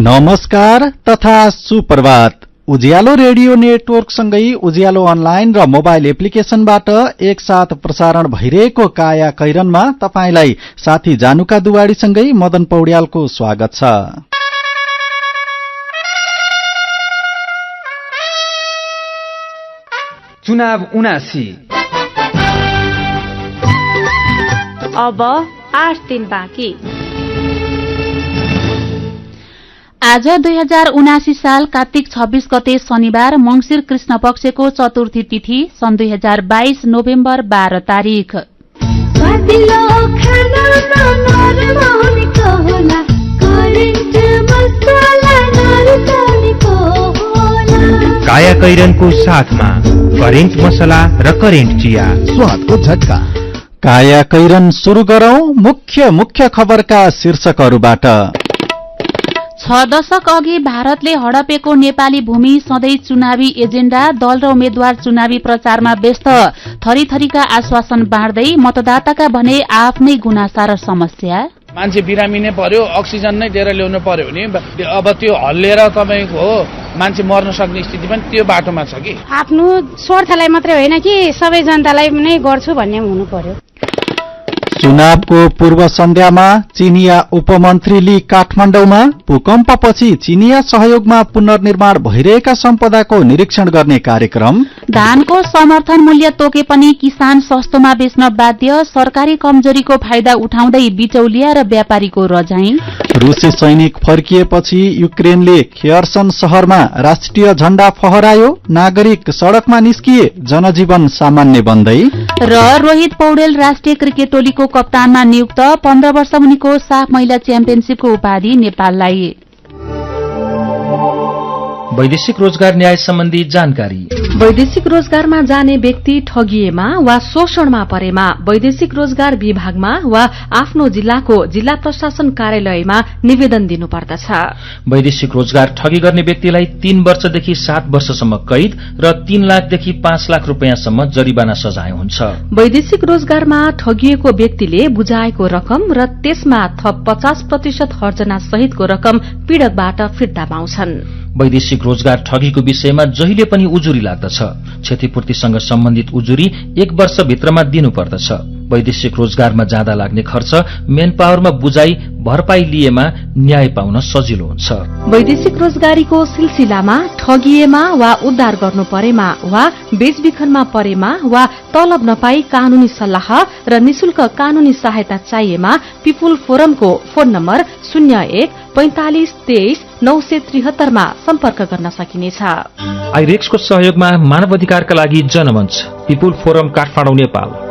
नमस्कार तथा सुप्रभात। उज्यालो रेडियो नेटवर्कसँगै उज्यालो अनलाइन र मोबाइल एप्लिकेशनबाट एकसाथ प्रसारण भइरहेको काया कैरनमा तपाईंलाई साथी जानुका दुवाडीसँगै मदन पौड्यालको स्वागत छ। चुनाव 79 अब 8 दिन बाँकी। आज 2079 साल कार्तिक 26 गते शनिबार मंगिर कृष्ण पक्षको चतुर्थी तिथि सन् 2022 नोभेम्बर 12 तारिक। काया कैरनको साथमा करेन्ट मसला र करेन्ट चिया, स्वादको झट्का। काया कैरन सुरु गरौं मुख्य खबरका शीर्षकहरूबाट। 6 दशक अघि भारतले हडपेको नेपाली भूमि सधैँ चुनावी एजेण्डा, दल र उम्मेद्वार चुनावी प्रचारमा व्यस्त। थरीथरीका आश्वासन बाँड्दै मतदाताका भने आफ्नै गुनासा र समस्या। मान्छे बिरामी नै पर्यो, अक्सिजन नै दिएर ल्याउनु पर्यो भने अब त्यो हल्लिएर तपाईको हो मान्छे मर्न सक्ने स्थिति पनि त्यो बाटोमा छ कि। आफ्नो स्वार्थलाई मात्रै होइन कि सबै जनतालाई नै गर्छु भन्ने हुनु पर्यो। चुनावको पूर्व सन्ध्यामा चिनिया उपमन्त्रीले काठमाडौँमा भूकम्पपछि चिनिया सहयोगमा पुनर्निर्माण भइरहेका सम्पदाको निरीक्षण गर्ने कार्यक्रम। धानको समर्थन मूल्य तोके पनि किसान सस्तोमा बेच्न बाध्य, सरकारी कमजोरीको फाइदा उठाउँदै बिचौलिया र व्यापारीको रजाई। रुसी सैनिक फर्किएपछि युक्रेनले खेयर्सन शहरमा राष्ट्रिय झण्डा फहरायो, नागरिक सड़कमा निस्किए, जनजीवन सामान्य बन्दै। र रोहित पौडेल राष्ट्रिय क्रिकेट टोलीको कप्तानमा नियुक्त, 15 वर्ष मुनिको साफ महिला च्याम्पियनशीपको उपाधि नेपाललाई। वैदेशिक रोजगार न्याय सम्बन्धी जानकारी। वैदेशिक रोजगारमा जाने व्यक्ति ठगिएमा वा शोषणमा परेमा वैदेशिक रोजगार विभागमा वा आफ्नो जिल्लाको जिल्ला प्रशासन कार्यालयमा निवेदन दिनुपर्दछ। वैदेशिक रोजगार ठगी गर्ने व्यक्तिलाई 3 वर्षदेखि 7 वर्षसम्म कैद र 3 लाखदेखि 5 लाख रुपियाँसम्म जरिवाना सजाय हुन्छ। वैदेशिक रोजगारमा ठगिएको व्यक्तिले बुझाएको रकम र त्यसमा थप 50% हर्जना सहितको रकम पीड़कबाट फिर्ता पाउँछन्। वैदेशिक रोजगार ठगीको विषयमा जहिले पनि उजुरी लाग्दछ। क्षतिपूर्तिसँग सम्बन्धित उजुरी 1 वर्षभित्रमा दिनुपर्दछ। वैदेशिक रोजगारमा जाँदा लाग्ने खर्च, मेन पावरमा बुझाइ भरपाई लिएमा न्याय पाउन सजिलो हुन्छ। वैदेशिक रोजगारीको सिलसिलामा ठगिएमा वा उद्धार गर्नु परेमा वा बेचबिखनमा परेमा वा तलब नपाई कानूनी सल्लाह र निशुल्क कानूनी सहायता चाहिएमा पिपुल फोरमको फोन नम्बर 01 45 23 973 मा सम्पर्क गर्न सकिनेछ। आइरेक्सको सहयोगमा मानव अधिकारका लागि जनमञ्च, पिपुल फोरम काठमाडौँ नेपाल।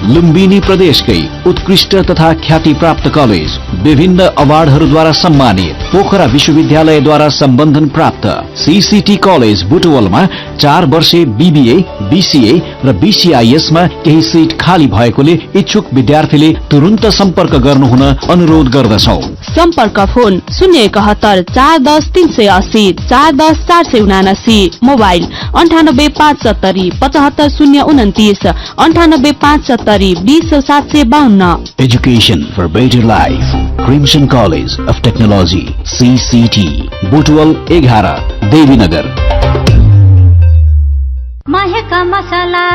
लुम्बिनी प्रदेशकै उत्कृष्ट तथा ख्याति प्राप्त कलेज, विभिन्न अवार्डहरूद्वारा सम्मानित, पोखरा विश्वविद्यालयद्वारा सम्बन्धन प्राप्त सीसीटी कलेज बुटवलमा 4 वर्षे बीबीए, बीसीए र बीसीआईएसमा केही सीट खाली भएकोले इच्छुक विद्यार्थीले तुरुन्त सम्पर्क गर्नुहुन अनुरोध गर्दछौ। सम्पर्क phone 071 410 380 410 479, mobile 98 570 75 029 98 570 20 752। Education for better life. Crimson College of Technology, CCT, Butwal 11, Devinagar. महका मसला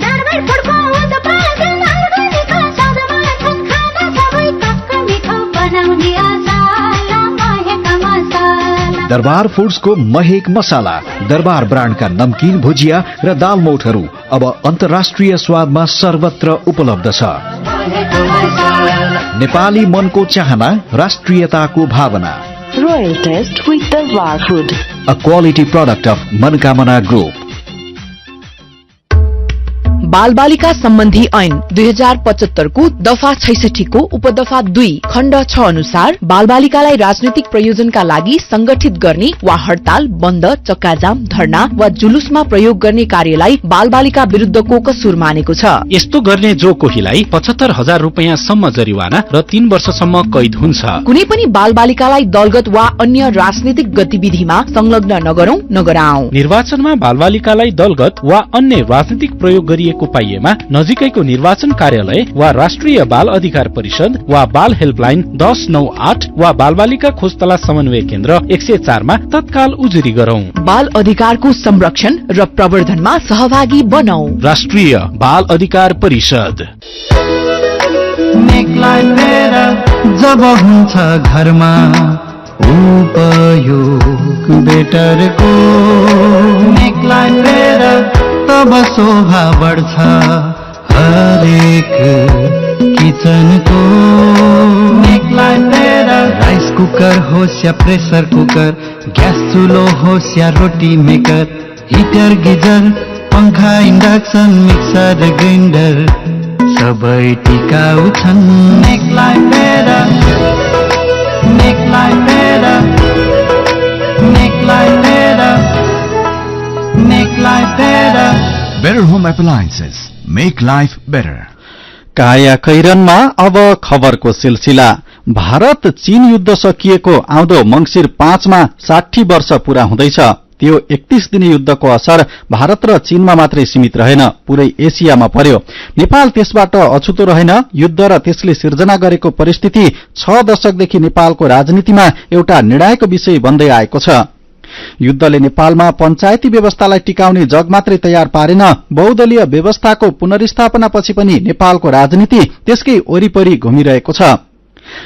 दरबार फड्को त पागल अलगनीका सदमा खाना सबै कक्का मिठो बनाउने आसाला महका मसला। दरबार फूड्सको महक मसाला, दरबार ब्रान्डका नमकीन भुजिया र दाल मोठहरू अब अन्तर्राष्ट्रिय स्वादमा सर्वत्र उपलब्ध छ। नेपाली मनको चाहना, राष्ट्रियताको भावना। Royal Taste with Darbar Food, a quality product of Manakamana group. बाल बालिका सम्बन्धी ऐन 2075 को दफा 66 को उपदफा 2 खण्ड 6 अनुसार बाल बालिकालाई राजनैतिक प्रयोजनका लागि संगठित गर्ने वा हड़ताल, बन्द, चक्काजाम, धरना वा जुलुसमा प्रयोग गर्ने कार्यलाई बाल बालिका विरुद्धको कसूर मानेको छ। यस्तो गर्ने जो कोहीलाई 75,000 रुपैयाँसम्म जरिवाना र 3 वर्षसम्म कैद हुन्छ। कुनै पनि बाल बालिकालाई दलगत वा अन्य राजनीतिक गतिविधिमा संलग्न नगरौं, नगराऊ। निर्वाचनमा बाल बालिकालाई दलगत वा अन्य राजनीतिक प्रयोग गरिएको उपायमा नजिकैको निर्वाचन कार्यालय वा राष्ट्रिय बाल अधिकार परिषद वा बाल हेल्पलाइन 1098 वा बालबालिका खोजतला समन्वय केन्द्र 104 मा तत्काल उजुरी गरौं। बाल अधिकारको संरक्षण र प्रवर्धनमा सहभागी बनौं। राष्ट्रिय बाल अधिकार परिषद। जब हुन्छ घरमा उपयोग बेटरको तब शोभा बढ्छ हरेक किचनको। राइस कुकर होस् या प्रेसर कुकर, ग्यास चुलो होस् या रोटी मेकर, हिटर गिजर पंखा इन्डक्सन मिक्सर ग्राइन्डर सबै टिकाउ छन्। Make life better, make life better, make life better, make life better. Better Home Appliances, make life better. काया कैरनमा अब खबरको सिलसिला। भारत चीन युद्ध सकिएको आउँदो मंगिर 5 मा 60 वर्ष पूरा हुँदैछ। त्यो 31 दिने युद्धको असर भारत र चीनमा मात्रै सीमित रहेन, पूरै एसियामा पर्यो। नेपाल त्यसबाट अछुतो रहेन। युद्ध र त्यसले सिर्जना गरेको परिस्थिति 6 दशकदेखि नेपालको राजनीतिमा एउटा निर्णायक विषय बन्दै आएको छ। युद्धले नेपालमा पञ्चायती व्यवस्थालाई टिकाउने जग मात्रै तयार पारेन, बहुदलीय व्यवस्थाको पुनर्स्थापनापछि पनि नेपालको राजनीति त्यसकै वरिपरि घुमिरहेको छ।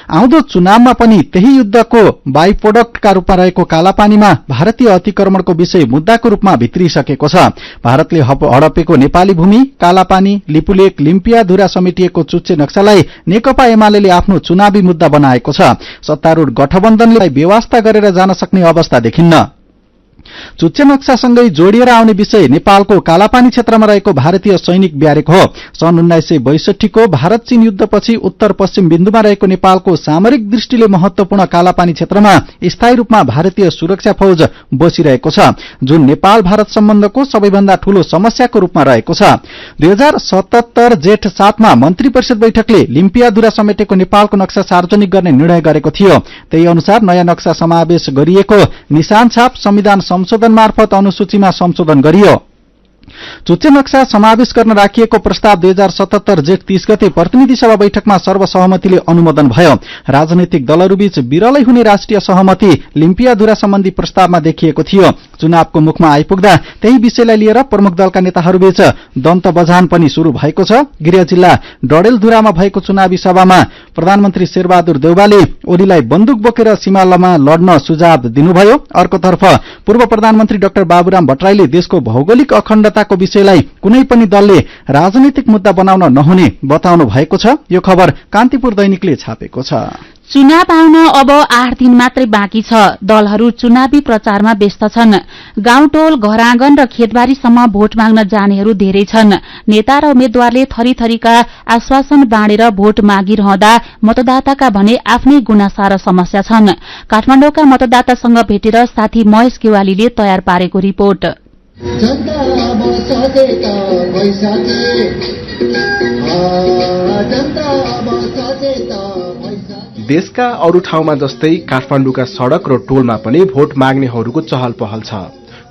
आउँदो चुनावमा पनि त्यही युद्धको बाई प्रोडक्टका रूपमा रहेको कालापानीमा भारतीय अतिक्रमणको विषय मुद्दाको रूपमा भित्रिसकेको छ। भारतले हडपेको नेपाली भूमि, कालापानी, लिपुलेक, लिम्पियाधुरा समेटिएको चुच्चे नक्सालाई नेकपा एमाले आफ्नो चुनावी मुद्दा बनाएको छ। सत्तारूढ गठबन्धनले बेवास्ता गरेर जान सक्ने अवस्था देखिन्न। चुच्चे नक्सासँगै जोडिएर आउने विषय नेपालको कालापानी क्षेत्रमा रहेको भारतीय सैनिक ब्यारेक हो। सन् 1962 को भारत चीन युद्धपछि उत्तर पश्चिम बिन्दुमा रहेको नेपालको सामरिक दृष्टिले महत्वपूर्ण कालापानी क्षेत्रमा स्थायी रूपमा भारतीय सुरक्षा फौज बसिरहेको छ, जुन नेपाल भारत सम्बन्धको सबैभन्दा ठूलो समस्याको रूपमा रहेको छ। 2077 जेठ 7 मा मन्त्री परिषद बैठकले लिम्पियाधुरा समेटेको नेपालको नक्सा सार्वजनिक गर्ने निर्णय गरेको थियो। त्यही अनुसार नयाँ नक्सा समावेश गरिएको निशान छाप संविधान संशोधन मार्फत अनुसूचीमा संशोधन गरियो। चुच्चे नक्सा समावेश गर्न राखिएको प्रस्ताव 2077 जेठ 30 गते प्रतिनिधि सभा बैठकमा सर्वसहमतिले अनुमोदन भयो। राजनैतिक दलहरूबीच विरलै हुने राष्ट्रिय सहमति लिम्पियाधुरा सम्बन्धी प्रस्तावमा देखिएको थियो। चुनावको मुखमा आइपुग्दा त्यही विषयलाई लिएर प्रमुख दलका नेताहरूबीच दन्त बझान पनि शुरू भएको छ। गृह जिल्ला डडेलधुरामा भएको चुनावी सभामा प्रधानमन्त्री शेरबहादुर देउवाले ओलीलाई बन्दुक बोकेर सीमामा लड्न सुझाव दिनुभयो। अर्कोतर्फ पूर्व प्रधानमन्त्री डाक्टर बाबुराम भट्टराईले देशको भौगोलिक अखण्डताको विषयलाई कुनै पनि दलले राजनीतिक मुद्दा बनाउन नहुने बताउनु भएको छ। यो खबर कान्तिपुर दैनिकले छापेको छ। चुनाव आउन अब 8 दिन मात्रै बाँकी छ। दलहरू चुनावी प्रचारमा व्यस्त छन्। गाउँटोल, घरआँगन र खेतबारीसम्म भोट माग्न जानेहरू धेरै छन्। नेता र उम्मेद्वारले थरीथरीका आश्वासन बाँडेर भोट मागिरहँदा मतदाताका भने आफ्नै गुनासा र समस्या छन्। काठमाडौँका मतदातासँग भेटेर साथी महेश गेवालीले तयार पारेको रिपोर्ट। देशका अरू ठाउँमा जस्तै काठमाडौँका सड़क र टोलमा पनि भोट माग्नेहरूको चहल पहल छ।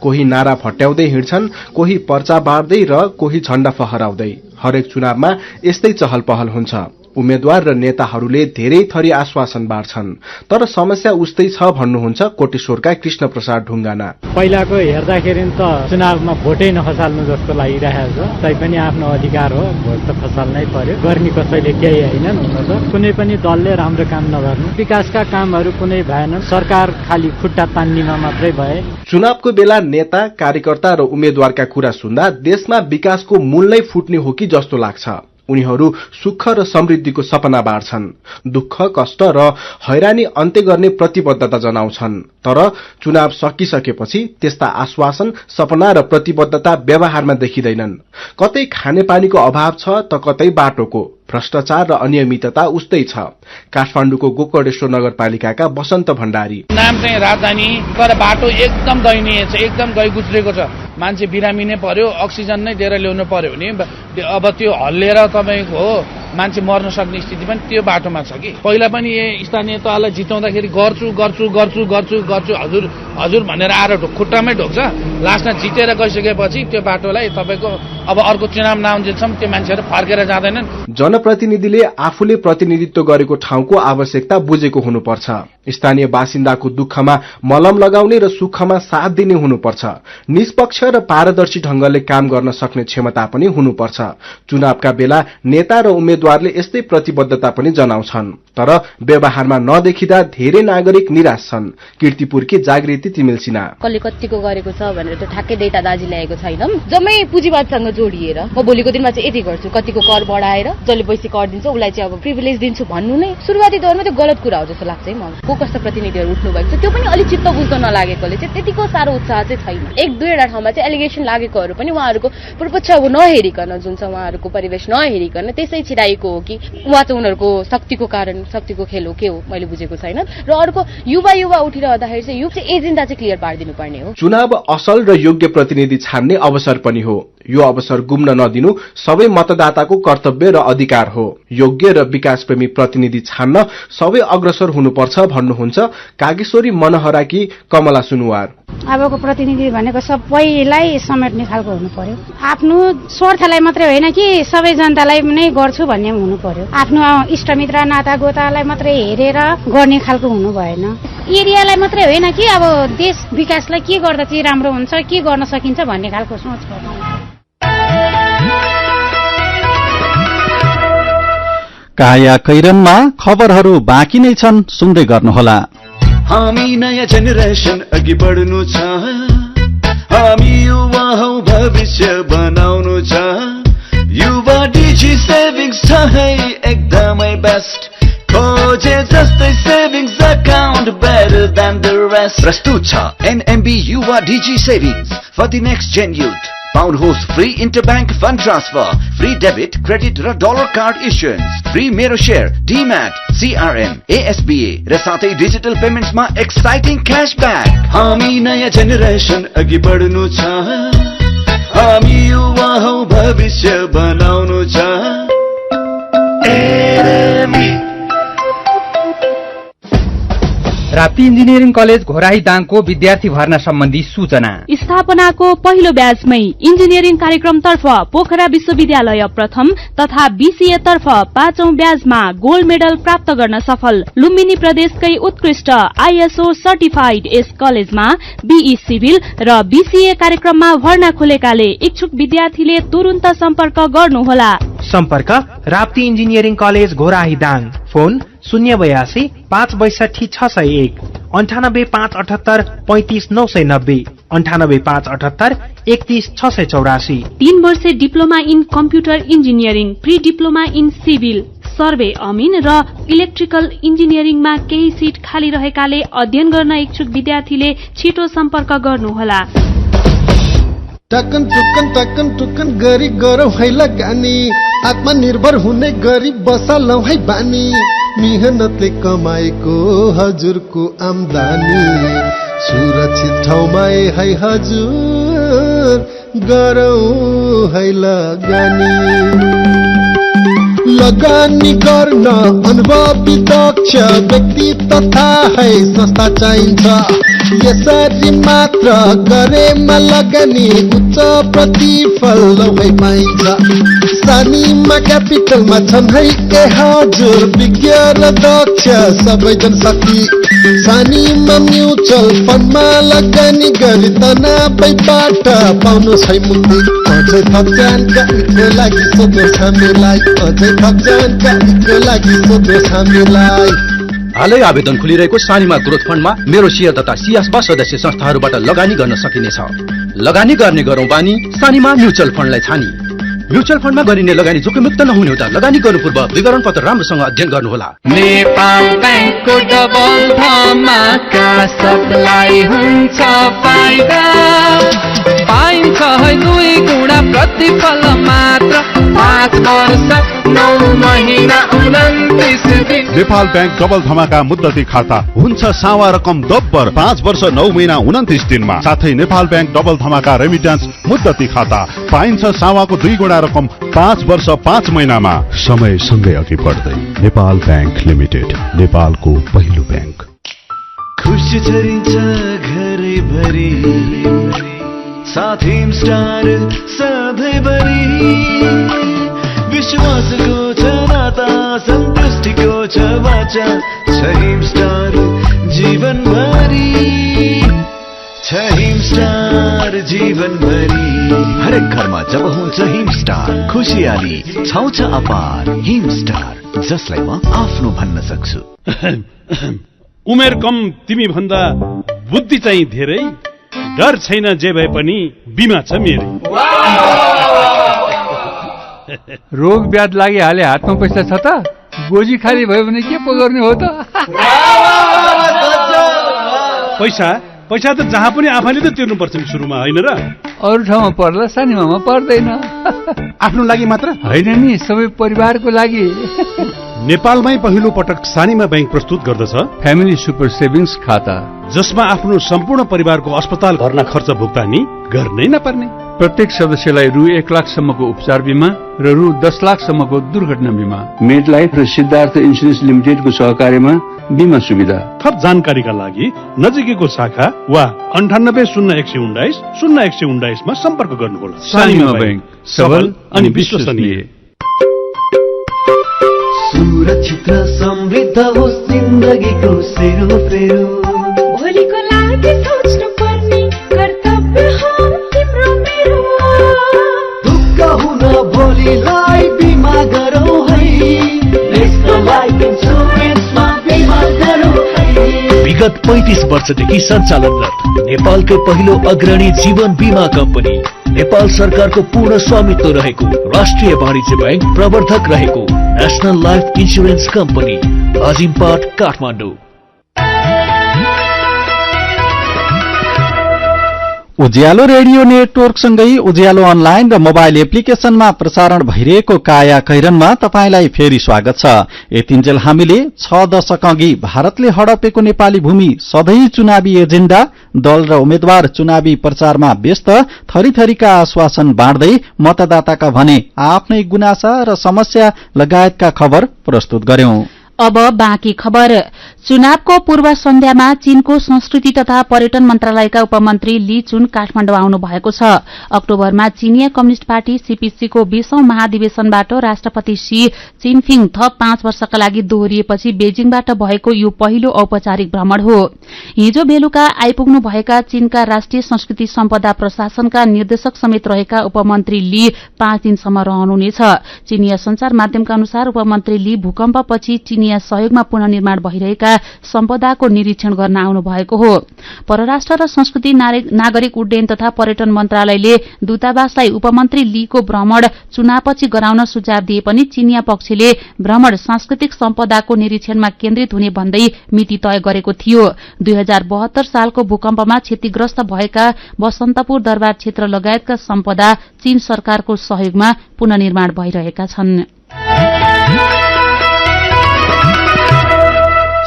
कोही नारा फट्याउँदै हिँड्छन्, कोही पर्चा बाँड्दै र कोही झण्डा फहराउँदै। हरेक चुनावमा यस्तै चहल पहल हुन्छ। उम्मेद्वार र नेताहरूले धेरै थरी आश्वासन बाँड्छन्, तर समस्या उस्तै छ भन्नुहुन्छ कोटेश्वरका कृष्ण प्रसाद ढुङ्गाना। पहिलाको हेर्दाखेरि त चुनावमा भोटै नखसाल्नु जस्तो लागिरहेको छ। तैपनि आफ्नो अधिकार हो, भोट त खसाल्नै पर्यो। गर्ने कसैले केही हैनन्। हुन त कुनै पनि दलले राम्रो काम नगर्नु, विकासका कामहरू कुनै भएनन्। सरकार खाली खुट्टा तान्नीमा मात्रै भए। चुनावको बेला नेता, कार्यकर्ता र उम्मेद्वारका कुरा सुन्दा देशमा विकासको मूल नै फुट्ने हो कि जस्तो लाग्छ। उनीहरू सुख र समृद्धिको सपना बाँड्छन्, दुःख, कष्ट र हैरानी अन्त्य गर्ने प्रतिबद्धता जनाउँछन्। तर चुनाव सकिसकेपछि त्यस्ता आश्वासन, सपना र प्रतिबद्धता व्यवहारमा देखिँदैनन्। कतै खानेपानीको अभाव छ त कतै बाटोको। भ्रष्टाचार र अनियमितता उस्तै छ। काठमाडौँको गोकर्णेश्वर नगरपालिकाका बसन्त भण्डारी। नाम चाहिँ राजधानी, तर बाटो एकदम दयनीय छ, एकदम गई गुज्रेको छ। मान्छे बिरामी नै पर्यो, अक्सिजन नै दिएर ल्याउनु पर्यो भने अब त्यो हल्लिएर तपाईँको मान्छे मर्न सक्ने स्थिति पनि त्यो बाटोमा छ कि। पहिला पनि स्थानीय तहलाई जिताउँदाखेरि गर्छु गर्छु गर्छु गर्छु गर्छु हजुर हजुर भनेर आएर खुट्टामै ढोक्छ। लास्टमा जितेर गइसकेपछि त्यो बाटोलाई तपाईँको अब अर्को चुनाव नआउन्जेलसम्म त्यो मान्छेहरू फर्केर जाँदैनन्। जनप्रतिनिधिले आफूले प्रतिनिधित्व गरेको ठाउँको आवश्यकता बुझेको हुनुपर्छ। स्थानीय बासिन्दाको दुःखमा मलम लगाउने र सुखमा साथ दिने हुनुपर्छ। निष्पक्ष र पारदर्शी ढंगले काम गर्न सक्ने क्षमता पनि हुनुपर्छ। चुनावका बेला नेता र उम्मेद्वारले यस्तै प्रतिबद्धता पनि जनाउँछन्, तर व्यवहारमा नदेखिँदा धेरै नागरिक निराश छन्। कीर्तिपुरकी जागृति तिमिल सिन्हा। कसले कतिको गरेको छ भनेर त ठ्याक्कै डेटा दाजी ल्याएको छैनौं। जम्मै पुँजीवादसँग जोडिएर म भोलिको दिनमा चाहिँ यति गर्छु, कतिको कर बढाएर जसले बेसी कर दिन्छ उसलाई चाहिँ अब प्रिभिलेज दिन्छु भन्नु नै सुरुवाती दौरमा त्यो गलत कुरा हो जस्तो लाग्छ है मलाई। को कस्ता प्रतिनिधिहरू उठ्नु भएको छ त्यो पनि अलि चित्त बुझ्न नलागेकोले चाहिँ त्यतिको साह्रो उत्साह चाहिँ छैन। एक दुईवटा ठाउँमा चाहिँ एलिगेसन लागेकोहरू पनि उहाँहरूको प्रपक्ष अब नहेरिकन, जुन छ उहाँहरूको परिवेश नहेरिकन त्यसै छिराएको हो कि उहाँ चाहिँ उनीहरूको शक्तिको कारण, शक्तिको खेल हो, के हो मैले बुझेको छैन। र अर्को युवा उठिरहँदाखेरि चाहिँ यो चाहिँ एजेन्डा चाहिँ क्लियर पारिदिनु पर्ने हो। चुनाव असल र योग्य प्रतिनिधि छान्ने अवसर पनि हो। यो अवसर गुम्न नदिनु सबै मतदाताको कर्तव्य र अधिकार हो। योग्य र विकासप्रेमी प्रतिनिधि छान्न सबै अग्रसर हुनुपर्छ भन्नुहुन्छ कागेश्वरी मनहराकी कमला सुनुवार। अबको प्रतिनिधि भनेको सबैलाई समेट्ने खालको हुनु पर्यो। आफ्नो स्वार्थलाई मात्रै होइन कि सबै जनतालाई नै गर्छु भन्ने हुनु पर्यो। आफ्नो इष्टमित्र नातागोतालाई मात्रै हेरेर गर्ने खालको हुनु भएन। एरियालाई मात्रै होइन कि अब देश विकासलाई के गर्दा चाहिँ राम्रो हुन्छ, के गर्न सकिन्छ भन्ने खालको सोच पर्यो। काया कैरनमा खबरहरू बाँकी नै छन्, सुन्दै गर्नुहोला। हामी नयाँ जेनेरेसन अघि बढ्नु छ, हामी युवा हौ भविष्य बनाउनु छ। युवा डिजी सेभिङ्स छ है एकदमै बेस्ट, खोजे जस्तै savings account better than the rest. प्रस्तुत छ NMB Yuva digi savings for the next gen youth. पाउनुहोस् free interbank fund transfer, free debit credit र डलर कार्ड इस्युएन्स, फ्री मेरो शेयर, डीम्याट, सीआरएम, एएसबीए र साथै डिजिटल पेमेन्ट्समा एक्साइटिङ क्यासब्याक। हामी नयाँ generation अघि बढ्नु छ, हामी युवा हौ भविष्य बनाउनु छ। राप्ती इन्जिनियरिङ कलेज घोराही दाङको विद्यार्थी भर्ना सम्बन्धी सूचना। स्थापनाको पहिलो ब्याचमै इन्जिनियरिङ कार्यक्रमतर्फ पोखरा विश्वविद्यालय प्रथम तथा बीसीए तर्फ 5औं ब्याचमा गोल्ड मेडल प्राप्त गर्न सफल लुम्बिनी प्रदेशकै उत्कृष्ट आईएसओ सर्टिफाइड यस कलेजमा बीई सिभिल र बीसीए कार्यक्रममा भर्ना खुलेकाले इच्छुक विद्यार्थीले तुरुन्त सम्पर्क गर्नुहोला। सम्पर्क Rapti engineering college Ghorahi Dang. Phone 082 562 601 98 578 35 990 98 578 31 684। 3 वर्षे diploma in computer engineering, pre diploma in civil, survey अमिन र इलेक्ट्रिकल इन्जिनियरिङमा केही सिट खाली रहेकाले अध्ययन गर्न इच्छुक विद्यार्थीले छिटो सम्पर्क गर्नुहोला। टकन टुकन गरी गरौँ है लगानी, आत्मनिर्भर हुने गरी बसालौँ है बानी। मेहनतले कमाएको हजुरको आम्दानी सुरक्षित ठाउँमा है हजुर, गरौँ है लगानी। लगानी गर्न अनुभवी दक्ष व्यक्ति तथा है संस्था चाहिन्छ। यसरी मात्र गरेमा लगानी उच्च प्रतिफल है पाइन्छ। सानीमा क्यापिटलमा छन् है ए हजुर विज्ञ र दक्ष सबै जनशक्ति। सानीमा म्युचुअल फन्डमा लगानी गरी तनावैबाट पाउनु छै मुक्ति। अझै थप जानकारीको लागि सोध्नुहोस् हामीलाई, अझै थप जानकारीको लागि सोध्नुहोस् हामीलाई। हालै आवेदन खुलिरहेको सानीमा ग्रोथ फन्डमा मेरो शेयर तथा सियासबा सदस्य संस्थाहरूबाट लगानी गर्न सकिनेछ। लगानी गर्ने गरौँ बानी, सानीमा म्युचुअल फन्डलाई छानी। म्युचुअल फन्डमा गरिने लगानी जोखिममुक्त नहुने हुँदा लगानी गर्नु पूर्व विवरण पत्र राम्रोसँग अध्ययन गर्नुहोला। नेपाल बैंकको डबल धमाका सबलाई हुन्छ फाइदा, पाइन्छ है 2 गुणा प्रतिफल मात्र 5 वर्ष 9 महिना 29 दिन। नेपाल बैंक डबल धमाका मुद्दती खाता हुन्छ सावा रकम दोब्बर 5 वर्ष 9 महिना 29 दिनमा। साथै नेपाल बैंक डबल धमाका रेमिट्यान्स मुद्दती खाता पाइन्छ सावाको 2 गुणा रकम 5 वर्ष 5 महिनामा। समय सँगै अघि बढ्दै नेपाल बैंक लिमिटेड, नेपालको पहिलो बैंक। खुसी छरिन्छ घरै भरि, साथी स्टार सधैँ सधैँभरि विश्वासको छ नाता सन्तुष्टिको छ वाचा छ हिमस्टार जीवनभरि छ हिमस्टार जीवनभरि हरेक घरमा जब हुन्छ हिमस्टार खुसियाली छाउँछ अपार हिमस्टार जसलाई म आफ्नो भन्न सक्छु उमेर कम तिमी भन्दा बुद्धि चाहिँ धेरै डर छैन जे भए पनि बिमा छ मेरै रोग व्याध लागिहाले हातमा पैसा छ त गोजी खाली भयो भने के पो गर्ने हो त पैसा त जहाँ पनि आफैले त तिर्नुपर्छ नि सुरुमा होइन र अरू ठाउँमा पर्ला सानीमामा पर्दैन आफ्नो लागि मात्र होइन नि सबै परिवारको लागि नेपालमै पहिलो पटक सानीमा बैंक प्रस्तुत गर्दछ फ्यामिली सुपर सेभिङ्स खाता जसमा आफ्नो सम्पूर्ण परिवारको अस्पताल भर्ना खर्च भुक्तानी गर्नै नपर्ने प्रत्येक सदस्यलाई रु 1 लाखसम्मको उपचार बिमा र रु 10 लाखसम्मको दुर्घटना बिमा मेड लाइफ र सिद्धार्थ इन्सुरेन्स लिमिटेडको सहकार्यमा बिमा सुविधा थप जानकारीका लागि नजिकैको शाखा वा 980119 मा सम्पर्क गर्नुहोला सानीमा बैंक सबल अनि विश्वसनीय सुरक्षित र समृद्ध होस् जिन्दगीको सेरोफेरो भोलिको लागि सोच्नु पर्ने कर्तव्य हो तिम्रो मेरो दुःख हुन भोलिलाई बिमा गरौँ है नेसनल लाइफ इन्सुरेन्समा बिमा गरौँ है विगत 35 वर्षदेखि सञ्चालनरत नेपालकै पहिलो अग्रणी जीवन बिमा कम्पनी नेपाल सरकारको पूर्ण स्वामित्व रहेको राष्ट्रिय वाणिज्य बैंक प्रवर्धक रहेको नेशनल लाइफ इन्सुरेन्स कम्पनी अजिमपाट काठमाडौँ उज्यालो रेडियो नेटवर्कसँगै उज्यालो अनलाइन र मोबाइल एप्लिकेशनमा प्रसारण भइरहेको काया कैरनमा तपाईंलाई फेरि स्वागत छ। यतिन्जेल हामीले 6 दशक अघि भारतले हडपेको नेपाली भूमि सधैँ चुनावी एजेण्डा दल र उम्मेद्वार चुनावी प्रचारमा व्यस्त थरीथरीका आश्वासन बाँड्दै मतदाताका भने आफ्नै गुनासा र समस्या लगायतका खबर प्रस्तुत गर्यौं। अब बाँकी खबर। चुनावको पूर्व सन्ध्यामा चीनको संस्कृति तथा पर्यटन मन्त्रालयका उपमन्त्री ली चुन काठमाडौँ आउनु भएको छ। अक्टोबरमा चीनिया कम्युनिष्ट पार्टी सीपीसीको 20औं महाधिवेशनबाट राष्ट्रपति शी चिनफिङ थप 5 वर्षका लागि दोहोरिएपछि बेजिङबाट भएको यो पहिलो औपचारिक भ्रमण हो। हिजो बेलुका आइपुग्नु भएका चीनका राष्ट्रिय संस्कृति सम्पदा प्रशासनका निर्देशक समेत रहेका उपमन्त्री ली 5 दिनसम्म रहनुहुनेछ। चीनिया संचार माध्यमका अनुसार उपमन्त्री ली भूकम्पपछि चीनिया सहयोगमा पुनर्निर्माण भइरहेका सम्पदाको निरीक्षण गर्न आउनु भएको हो। परराष्ट्र र संस्कृति नागरिक उड्डयन तथा पर्यटन मन्त्रालयले दूतावासलाई उपमन्त्री लीको भ्रमण चुनावपछि गराउन सुझाव दिए पनि चीनिया पक्षले भ्रमण सांस्कृतिक सम्पदाको निरीक्षणमा केन्द्रित हुने भन्दै मिति तय गरेको थियो। 2072 सालको भूकम्पमा क्षतिग्रस्त भएका बसन्तपुर दरबार क्षेत्र लगायतका सम्पदा चीन सरकारको सहयोगमा पुनर्निर्माण भइरहेका छन्।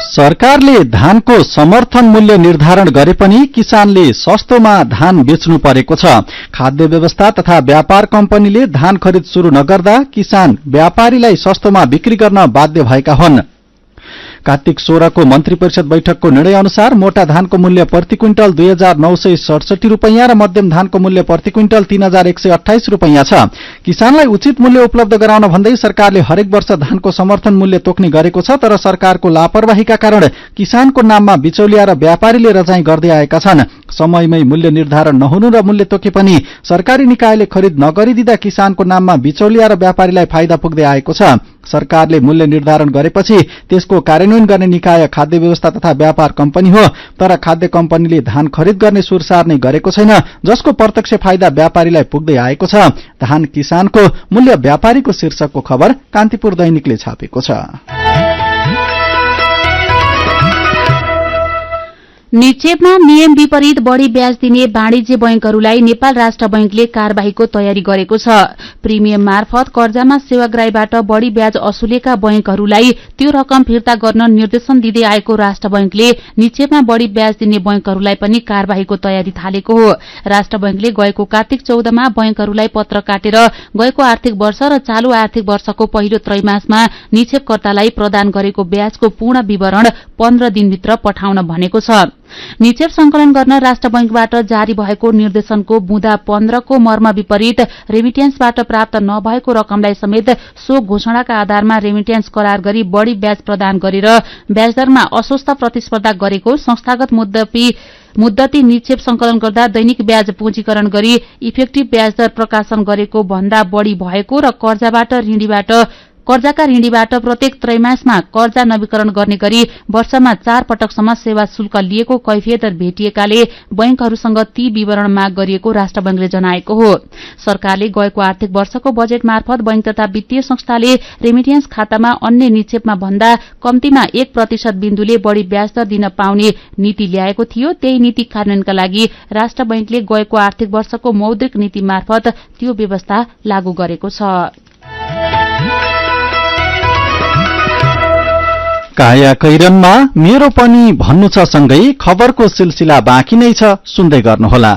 सरकारले धानको समर्थन मूल्य निर्धारण गरे पनि किसानले सस्तोमा धान बेच्नु परेको छ। खाद्य व्यवस्था तथा व्यापार कम्पनीले धान खरिद शुरू नगर्दा किसान व्यापारीलाई सस्तोमा बिक्री गर्न बाध्य भएका हुन्। कार्तिक 16 को मन्त्री परिषद बैठकको निर्णय अनुसार मोटा धानको मूल्य प्रति क्विन्टल 2967 रुपैयाँ र मध्यम धानको मूल्य प्रति क्विन्टल 3128 रुपैयाँ छ। किसानलाई उचित मूल्य उपलब्ध गराउन भन्दै सरकारले हरेक वर्ष धानको समर्थन मूल्य तोक्ने गरेको छ, तर सरकारको लापरवाहीका कारण किसानको नाममा बिचौलिया र व्यापारीले रजाई गर्दै आएका छन्। समयमै मूल्य निर्धारण नहुनु र मूल्य तोके पनि सरकारी निकायले खरिद नगरिदिँदा किसानको नाममा बिचौलिया र व्यापारीलाई फाइदा पुग्दै आएको छ। सरकारले मूल्य निर्धारण गरेपछि त्यसको कार्यान्वयन गर्ने निकाय खाद्य व्यवस्था तथा व्यापार कम्पनी हो, तर खाद्य कम्पनीले धान खरिद गर्ने सुरसार नै गरेको छैन, जसको प्रत्यक्ष फाइदा व्यापारीलाई पुग्दै आएको छ। धान किसानको मूल्य व्यापारीको शीर्षकको खबर कान्तिपुर दैनिकले छापेको छ। निक्षेपमा नियम विपरीत बढ़ी ब्याज दिने वाणिज्य बैंकहरूलाई नेपाल राष्ट्र बैंकले कार्यवाहीको तयारी गरेको छ। प्रिमियम मार्फत कर्जामा सेवाग्राहीबाट बढ़ी ब्याज असुलेका बैंकहरूलाई त्यो रकम फिर्ता गर्न निर्देशन दिँदै आएको राष्ट्र बैंकले निक्षेपमा बढ़ी ब्याज दिने बैंकहरूलाई पनि कार्यवाहीको तयारी थालेको हो। राष्ट्र बैंकले गएको कार्तिक 14 मा बैंकहरूलाई पत्र काटेर गएको आर्थिक वर्ष र चालू आर्थिक वर्षको पहिलो त्रैमासमा निक्षेपकर्तालाई प्रदान गरेको ब्याजको पूर्ण विवरण 15 दिनभित्र पठाउन भनेको छ। निक्षेप संकलन गर्न राष्ट्र बैंकबाट जारी भएको निर्देशनको बुँदा 15 को मर्म विपरीत रेमिट्यान्सबाट प्राप्त नभएको रकमलाई समेत सो घोषणाका आधारमा रेमिट्यान्स करार गरी बढ़ी ब्याज प्रदान गरेर ब्याजदरमा अस्वस्थ प्रतिस्पर्धा गरेको संस्थागत मुद्दती निक्षेप संकलन गर्दा दैनिक ब्याज पूंजीकरण गरी इफेक्टिभ ब्याजदर प्रकाशन गरेको भन्दा बढ़ी भएको र कर्जाका ऋणीबाट प्रत्येक त्रैमासमा कर्जा नवीकरण गर्ने गरी वर्षमा 4 पटकसम्म सेवा शुल्क लिएको कैफियत भेटिएकाले बैंकहरूसँग ती विवरण माग गरिएको राष्ट्र बैंकले जनाएको हो। सरकारले गएको आर्थिक वर्षको बजेट मार्फत बैंक तथा वित्तीय संस्थाले रेमिट्यान्स खातामा अन्य निक्षेपमा भन्दा कम्तीमा 1% बिन्दुले बढ़ी ब्याज दर दिन पाउने नीति ल्याएको थियो। त्यही नीति कार्यान्वयनका लागि राष्ट्र बैंकले गएको आर्थिक वर्षको मौद्रिक नीति मार्फत त्यो व्यवस्था लागू गरेको छ। काया कैरनमा मेरो पनि भन्नु छ सँगै खबरको सिलसिला बाँकी नै छ, सुन्दै गर्नुहोला।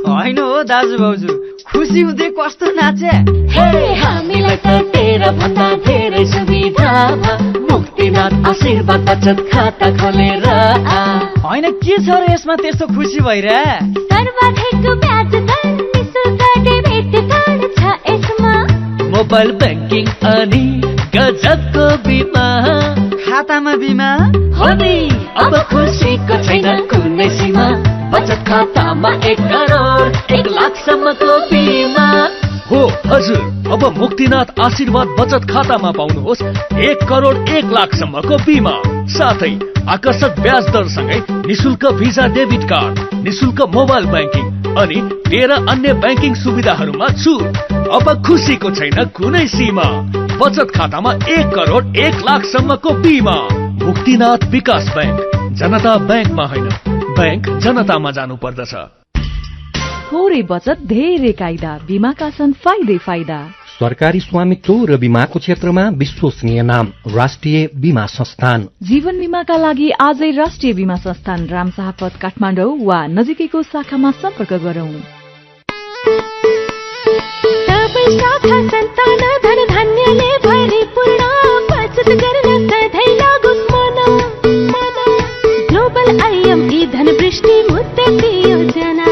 होइन हो दाजु भाउजू, खुसी हुँदै कस्तो नाचे। हामीलाई त तेरा भन्दा धेरै सुविधा मुक्तिनाथ आशीर्वाद बचत खाता खोलेर। होइन के छ र यसमा त्यस्तो खुसी भइरा? सर्वाधिक ब्याज दर निशुल्क डेबिट कार्ड छ यसमा, मोबाइल बैंकिङ अनि गजबको बिमा। खातामा बिमा हो नि, अब खुसीको छैन कुनै सीमा। बचत खातामा 1 करोड 1 लाखसम्मको बिमा हो हजुर। अब मुक्तिनाथ आशीर्वाद बचत खातामा पाउनुहोस् 1 करोड 1 लाखसम्मको बिमा, साथै आकर्षक ब्याज दरसँगै निशुल्क भिजा डेबिट कार्ड, निशुल्क मोबाइल बैंकिङ अनि 13 अन्य बैंकिङ सुविधाहरूमा छुट। अब खुसीको छैन कुनै सीमा। बचत खातामा 1 करोड 1 लाखसम्मको बिमा। मुक्तिनाथ विकास बैंक, जनता बैंकमा होइन, बैंक जनतामा जानु पर्दछ। थोरै बचत धेरै कायदा, बीमाका छन् फाइदै फाइदा। सरकारी स्वामित्व र बीमाको क्षेत्रमा विश्वसनीय नाम राष्ट्रिय बीमा संस्थान। जीवन बीमाका लागि आजै राष्ट्रिय बीमा संस्थान रामशाहपथ काठमाडौँ वा नजिकैको शाखामा सम्पर्क गरौं। शाखा सन्तान धन धान्यले भरिपूर्ण, बचत गर्न सधैँ लागोस् मन। ग्लोबल आइएमई धन वृष्टि मुद्दती योजना,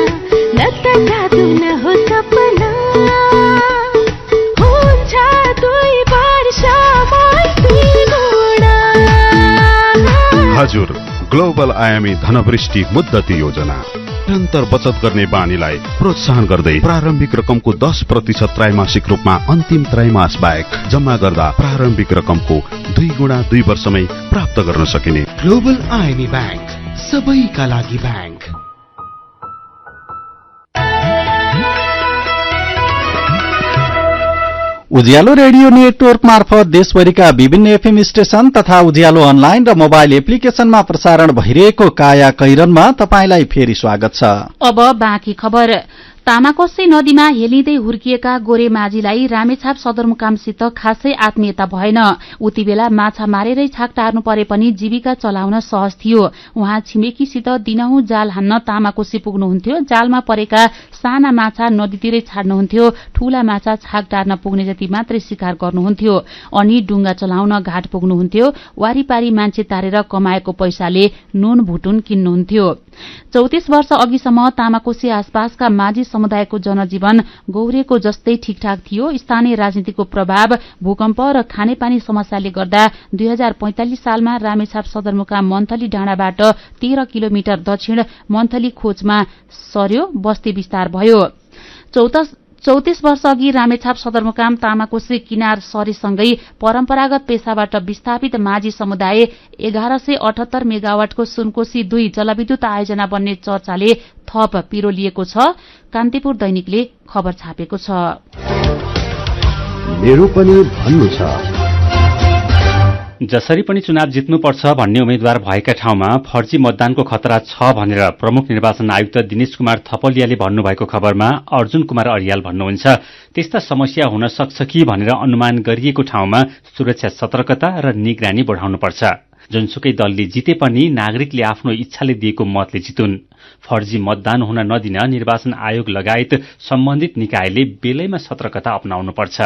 न त जादु न हो सपना। हुन्छ 2 वर्षमा 2 गुणा। हजुर, ग्लोबल आयामी धनवृष्टि मुद्दती योजना निरन्तर बचत गर्ने बानीलाई प्रोत्साहन गर्दै प्रारम्भिक रकमको 10% त्रैमासिक रूपमा अन्तिम त्रैमास बाहेक जम्मा गर्दा प्रारम्भिक रकमको 2 गुणा 2 वर्षमै प्राप्त गर्न सकिने। ग्लोबल आयामी बैंक, सबैका लागि बैंक। उज्यालो रेडियो नेटवर्क मार्फत देशभरिका विभिन्न एफएम स्टेशन तथा उज्यालो अनलाइन र मोबाइल एप्लिकेशनमा प्रसारण भइरहेको काया कैरनमा तपाईंलाई फेरि स्वागत छ। अब बाँकी खबर। तामाकोसी नदीमा हेलिँदै हुर्किएका गोरे माझीलाई रामेछाप सदरमुकामसित खासै आत्मीयता भएन। उति बेला माछा मारेरै छाक टार्नु परे पनि जीविका चलाउन सहज थियो। उहाँ छिमेकीसित दिनहुँ जाल हान्न तामाकोसी पुग्नुहुन्थ्यो। जालमा परेका साना माछा नदीतिरै छाड्नुहुन्थ्यो। ठूला माछा छाक टार्न पुग्ने जति मात्रै शिकार गर्नुहुन्थ्यो। अनि डुङ्गा चलाउन घाट पुग्नुहुन्थ्यो। वारीपारी मान्छे तारेर कमाएको पैसाले नुन भुटुन किन्नुहुन्थ्यो। 34 वर्ष अघिसम्म तामाकोसी आसपासका माझी समुदायको जनजीवन गौरेको जस्तै ठीकठाक थियो। स्थानीय राजनीतिको प्रभाव, भूकम्प र खानेपानी समस्याले गर्दा 2045 सालमा रामेछाप सदरमुकाम मन्थली डाँडाबाट 13 किलोमिटर दक्षिण मन्थली खोजमा सर्यो। बस्ती विस्तार भयो। 34 वर्ष अघि रामेछाप सदरमुकाम तामाकोसी किनार सरेसँगै परम्परागत पेसाबाट विस्थापित माझी समुदाय 1178 मेगावाटको सुनकोशी 2 जलविद्युत आयोजना बन्ने चर्चाले थप पिरो लिएको छ। कान्तिपुर दैनिकले खबर छापेको छ। मेरो पनि भन्नु छ। जसरी पनि चुनाव जित्नुपर्छ भन्ने उम्मेद्वार भएका ठाउँमा फर्जी मतदानको खतरा छ भनेर प्रमुख निर्वाचन आयुक्त दिनेश कुमार थपलियाले भन्नुभएको खबरमा अर्जुन कुमार अरियाल भन्नुहुन्छ, त्यस्ता समस्या हुन सक्छ कि भनेर अनुमान गरिएको ठाउँमा सुरक्षा सतर्कता र निगरानी बढाउनुपर्छ। जुनसुकै दलले जिते पनि नागरिकले आफ्नो इच्छाले दिएको मतले जितुन्। फर्जी मतदान हुन नदिन निर्वाचन आयोग लगायत सम्बन्धित निकायले बेलैमा सतर्कता अपनाउनुपर्छ।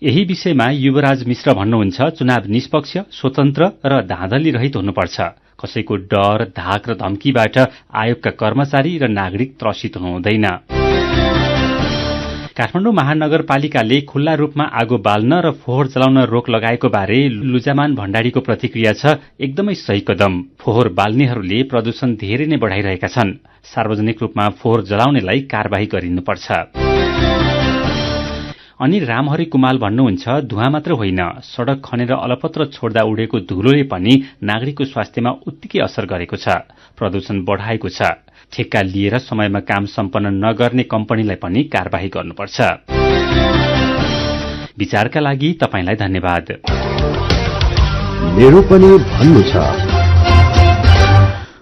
यही विषयमा युवराज मिश्र भन्नुहुन्छ, चुनाव निष्पक्ष, स्वतन्त्र र धाँधली रहित हुनुपर्छ। कसैको डर, धाक र धम्कीबाट आयोगका कर्मचारी र नागरिक त्रसित हुनुहुँदैन। काठमाडौँ महानगरपालिकाले खुल्ला रूपमा आगो बाल्न र फोहोर जलाउन रोक लगाएको बारे लुजामान भण्डारीको प्रतिक्रिया छ, एकदमै सही कदम। फोहोर बाल्नेहरूले प्रदूषण धेरै नै बढाइरहेका छन्। सार्वजनिक रूपमा फोहोर जलाउनेलाई कारबाही गरिनुपर्छ। अनि रामहरि कुमाल भन्नुहुन्छ, धुवा मात्र होइन, सड़क खनेर अलपत्र छोड्दा उडेको धुलोले पनि नागरिकको स्वास्थ्यमा उत्तिकै असर गरेको छ, प्रदूषण बढाएको छ। ठेक्का लिएर समयमा काम सम्पन्न नगर्ने कम्पनीलाई पनि कारबाही गर्नुपर्छ। विचारका लागि तपाईंलाई धन्यवाद। मेरो पनि भन्नु छ।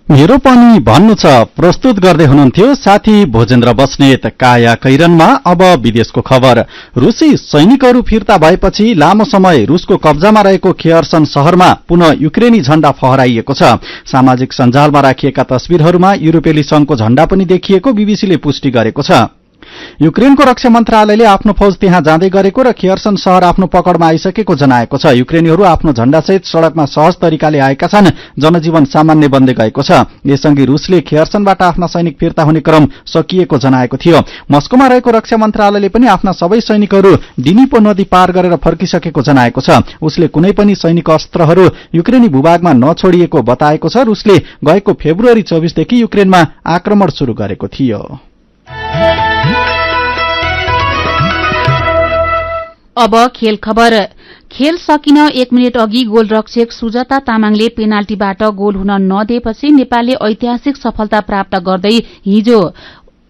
मेरो पनि भन्नु छ प्रस्तुत गर्दै हुनुहुन्थ्यो साथी भोजेन्द्र बस्नेत। काया कैरनमा अब विदेशको खबर। रूसी सैनिकहरू फिर्ता भएपछि लामो समय रूसको कब्जामा रहेको खेयर्सन शहरमा पुनः युक्रेनी झण्डा फहराइएको छ। सामाजिक सञ्जालमा राखिएका तस्बिरहरूमा युरोपेली संघको झण्डा पनि देखिएको बीबीसीले पुष्टि गरेको छ। युक्रेनको रक्षा मन्त्रालयले आफ्नो फौज त्यहाँ जाँदै गरेको र खेयर्सन शहर आफ्नो पकडमा आइसकेको जनाएको छ। युक्रेनीहरू आफ्नो झण्डासहित सड़कमा सहज तरिकाले आएका छन्। जनजीवन सामान्य बन्दै गएको छ। यससँगै रूसले खेयर्सनबाट आफ्ना सैनिक फिर्ता हुने क्रम सकिएको जनाएको थियो। मस्कोमा रहेको रक्षा मन्त्रालयले पनि आफ्ना सबै सैनिकहरू डिनिपो नदी पार गरेर फर्किसकेको जनाएको छ। उसले कुनै पनि सैनिक अस्त्रहरू युक्रेनी भूभागमा नछोडिएको बताएको छ। रूसले गएको फेब्रुअरी 24 देखि युक्रेनमा आक्रमण शुरू गरेको थियो। अब खेल खबर। खेल सकिन 1 मिनेट अघि गोलरक्षक सुजाता तामाङले पेनाल्टीबाट गोल हुन नदिएपछि नेपालले ऐतिहासिक सफलता प्राप्त गर्दै हिजो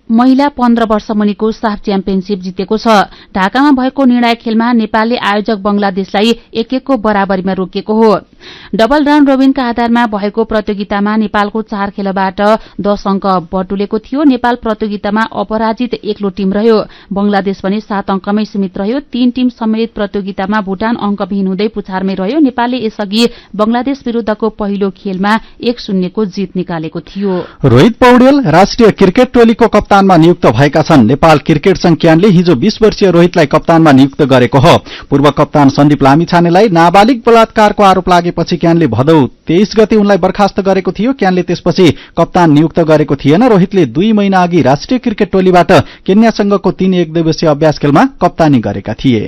महिला 15 वर्ष मुनिको साफ च्याम्पियनशीप जितेको छ। ढाकामा भएको निर्णायक खेलमा नेपालले आयोजक बंगलादेशलाई 1-1 को बराबरीमा रोकेको हो। डबल राउण्ड रोबिनका आधारमा भएको प्रतियोगितामा नेपालको 4 खेलबाट 10 अंक बटुलेको थियो। नेपाल प्रतियोगितामा अपराजित एक्लो टीम रह्यो। बंगलादेश पनि 7 अंकमै सीमित रह्यो। 3 टीम सम्मिलित प्रतियोगितामा भूटान अंकविहीन हुँदै पुछारमै रह्यो। नेपालले यसअघि बंगलादेश विरूद्धको पहिलो खेलमा 1-0 को जित निकालेको थियो। रोहित पौडेल राष्ट्रिय क्रिकेट टोलीको कप्तानमा नियुक्त भएका छन्। नेपाल क्रिकेट संघ क्यानले हिजो 20 वर्षीय रोहितलाई कप्तानमा नियुक्त गरेको हो। पूर्व कप्तान सन्दीप लामिछानेलाई नाबालिग बलात्कारको आरोप लागेपछि क्यानले भदौ 23 गते उनलाई बर्खास्त गरेको थियो। क्यानले त्यसपछि कप्तान नियुक्त गरेको थिएन। रोहितले 2 महिना अघि राष्ट्रिय क्रिकेट टोलीबाट केन्यासँगको 3 एकदिवसीय अभ्यास खेलमा कप्तानी गरेका थिए।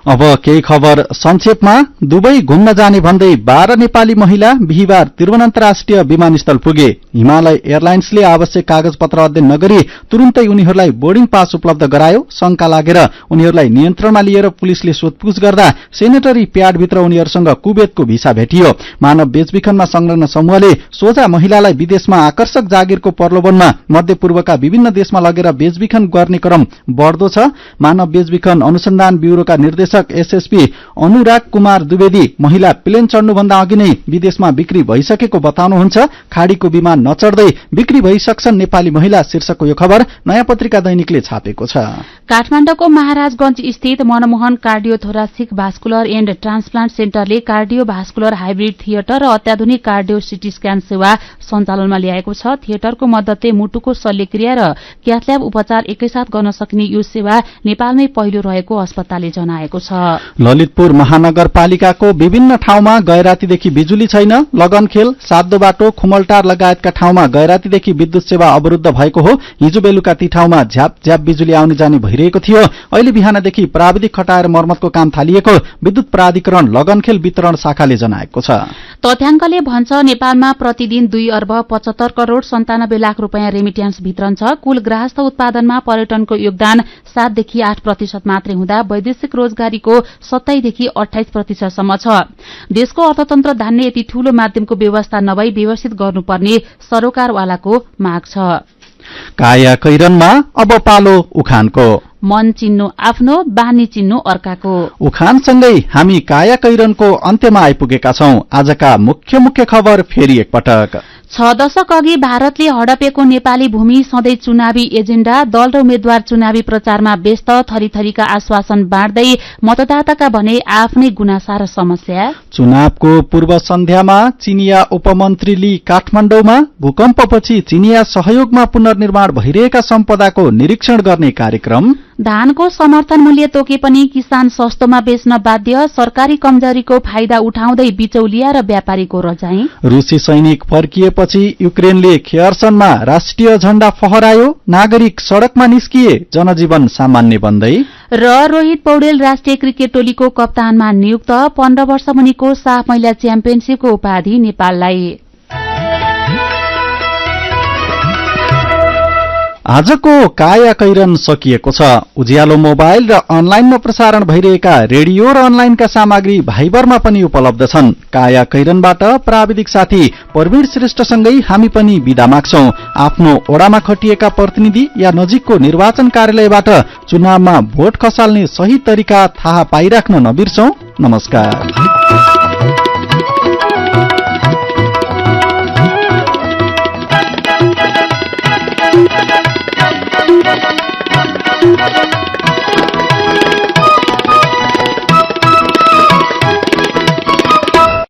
अब केही खबर संक्षेपमा। दुबई घुम्न जाने भन्दै 12 नेपाली महिला बिहीबार तिरुवनन्तपुरम राष्ट्रिय विमानस्थल पुगे। हिमालय एयरलाइन्सले आवश्यक कागजपत्र अध्ययन नगरी तुरुन्तै उनीहरूलाई बोर्डिङ पास उपलब्ध गरायो। शंका लागेर उनीहरूलाई नियन्त्रणमा लिएर पुलिसले सोधपुछ गर्दा सेनेटरी प्याडभित्र उनीहरूसँग कुवेतको भिसा भेटियो। मानव बेचबिखनमा संलग्न समूहले सोझा महिलालाई विदेशमा आकर्षक जागिरको प्रलोभनमा मध्यपूर्वका विभिन्न देशमा लगेर बेचबिखन गर्ने क्रम बढ्दो छ। मानव बेचबिखन अनुसन्धान ब्यूरोका निर्देशक एसएसपी अनुराग कुमार द्विवेदी महिला प्लेन चढ्नुभन्दा अघि नै विदेशमा बिक्री भइसकेको बताउनुहुन्छ। खाडीको विमान नचढ्दै बिक्री भइसक्छन् नेपाली महिला शीर्षकको यो खबर नयाँ पत्रिका दैनिकले छापेको छ। काठमाडौँको महाराजगंज स्थित Manmohan cardiothoracic vascular and transplant सेन्टरले कार्डियोभास्कुलर हाइब्रिड थिएटर र अत्याधुनिक कार्डियो सिटी स्क्यान सेवा सञ्चालनमा ल्याएको छ। थिएटरको मद्दतले मुटुको शल्यक्रिया र क्याथल्याब उपचार एकैसाथ गर्न सकिने यो सेवा नेपालमै पहिलो रहेको अस्पतालले जनाएको छ। ललितपुर महानगरपालिकाको विभिन्न ठाउँमा गैरातीदेखि बिजुली छैन। लगनखेल, साद्दो बाटो, खुमलटार लगायतका ठाउँमा गैरातीदेखि विद्युत सेवा अवरुद्ध भएको हो। हिजो बेलुका ती ठाउँमा झ्याप झ्याप बिजुली आउने जाने भइरहेको थियो। अहिले बिहानदेखि प्राविधिक खटाएर मर्मतको काम थालिएको विद्युत प्राधिकरण लगनखेल वितरण शाखाले जनाएको छ। तथ्याङ्कले भन्छ नेपालमा प्रतिदिन 2 अर्ब 75 करोड़ 97 लाख रुपियाँ रेमिट्यान्स वितरण छ। कुल गृहस्थ उत्पादनमा पर्यटनको योगदान 7 देखि 8% मात्रै हुँदा वैदेशिक रोजगारीको 27 देखि 28% सम्म छ। देशको अर्थतन्त्र धान्ने यति ठूलो माध्यमको व्यवस्था नभई व्यवस्थित गर्नुपर्ने सरोकारवालाको माग छ। काया कैरनमा अब पालो उखानको। मन चिन्नु आफ्नो, बानी चिन्नु अर्काको। उखानसँगै हामी काया कैरनको अन्त्यमा आइपुगेका छौं। आजका मुख्य खबर फेरि एकपटक। 6 दशक अघि भारतले हडपेको नेपाली भूमि सधैँ चुनावी एजेण्डा, दल र उम्मेद्वार चुनावी प्रचारमा व्यस्त, थरीथरीका आश्वासन बाँड्दै मतदाताका भने आफ्नै गुनासा र समस्या। चुनावको पूर्व सन्ध्यामा चिनिया उपमन्त्री ली काठमाडौँमा भूकम्पपछि चिनिया सहयोगमा पुनर्निर्माण भइरहेका सम्पदाको निरीक्षण गर्ने कार्यक्रम। धानको समर्थन मूल्य तोके पनि किसान सस्तोमा बेच्न बाध्य, सरकारी कमजोरीको फाइदा उठाउँदै बिचौलिया र व्यापारीको रजाई। रूसी सैनिक फर्किएपछि युक्रेनले खेयर्सनमा राष्ट्रिय झण्डा फहरायो, नागरिक सड़कमा निस्किए, जनजीवन सामान्य बन्दै। र रोहित पौडेल राष्ट्रिय क्रिकेट टोलीको कप्तानमा नियुक्त, 15 वर्ष मुनिको साफ महिला च्याम्पियनशीपको उपाधि नेपाललाई। आजको काया कैरन सकिएको छ। उज्यालो मोबाइल र अनलाइनमा प्रसारण भइरहेका रेडियो र अनलाइनका सामग्री भाइबरमा पनि उपलब्ध छन्। काया कैरनबाट प्राविधिक साथी प्रवीण श्रेष्ठसँगै हामी पनि बिदा माग्छौं। आफ्नो ओडामा खटिएका प्रतिनिधि या नजिकको निर्वाचन कार्यालयबाट चुनावमा भोट खसाल्ने सही तरिका थाहा पाइराख्न नबिर्सौं। नमस्कार।